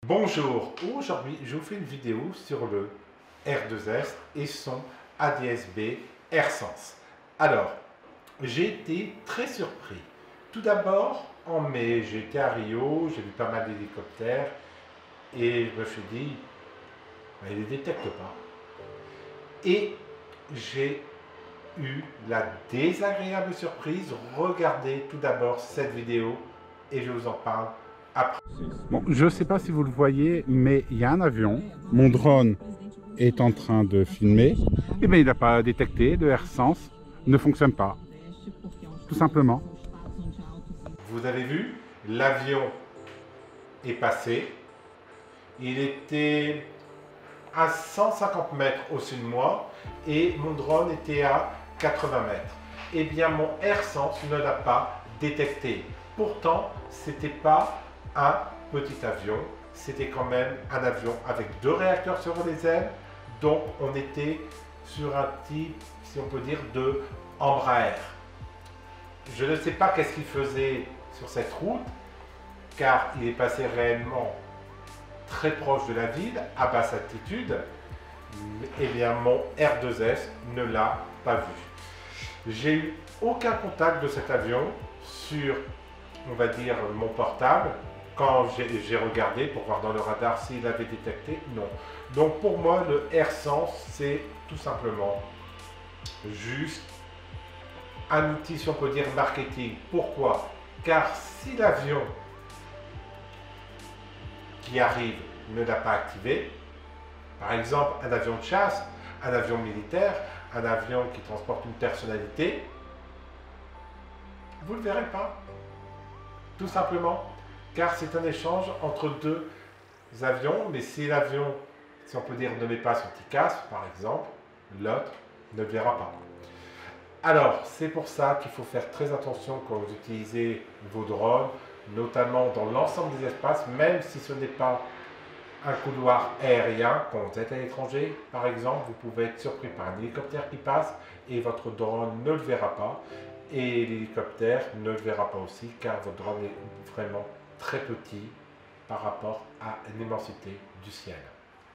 Bonjour, aujourd'hui je vous fais une vidéo sur le R2S et son ADS-B AirSense. Alors, j'ai été très surpris. Tout d'abord, en mai, j'ai été à Rio, j'ai vu pas mal d'hélicoptères et je me suis dit, il ne les détecte pas. Et j'ai eu la désagréable surprise. Regardez tout d'abord cette vidéo et je vous en parle après. Bon, je ne sais pas si vous le voyez, mais il y a un avion. Mon drone est en train de filmer. Et bien, il n'a pas détecté, le AirSense ne fonctionne pas. Tout simplement. Vous avez vu, l'avion est passé. Il était à 150 mètres au-dessus de moi et mon drone était à 80 mètres. Eh bien, mon AirSense ne l'a pas détecté. Pourtant, ce n'était pas un petit avion, c'était quand même un avion avec 2 réacteurs sur les ailes, donc on était sur un type, si on peut dire, de Embraer. Je ne sais pas qu'est-ce qu'il faisait sur cette route, car il est passé réellement très proche de la ville, à basse altitude. Eh bien, mon R2S ne l'a pas vu. J'ai eu aucun contact de cet avion sur, on va dire, mon portable. Quand j'ai regardé pour voir dans le radar s'il avait détecté, non. Donc pour moi, le AirSense, c'est tout simplement juste un outil, si on peut dire, marketing. Pourquoi? Car si l'avion qui arrive ne l'a pas activé, par exemple un avion de chasse, un avion militaire, un avion qui transporte une personnalité, vous ne le verrez pas. Tout simplement, car c'est un échange entre 2 avions, mais si l'avion, si on peut dire, ne met pas son petit casque, par exemple, l'autre ne le verra pas. Alors, c'est pour ça qu'il faut faire très attention quand vous utilisez vos drones, notamment dans l'ensemble des espaces, même si ce n'est pas un couloir aérien. Quand vous êtes à l'étranger, par exemple, vous pouvez être surpris par un hélicoptère qui passe et votre drone ne le verra pas. Et l'hélicoptère ne le verra pas aussi, car votre drone est vraiment très petit par rapport à l'immensité du ciel.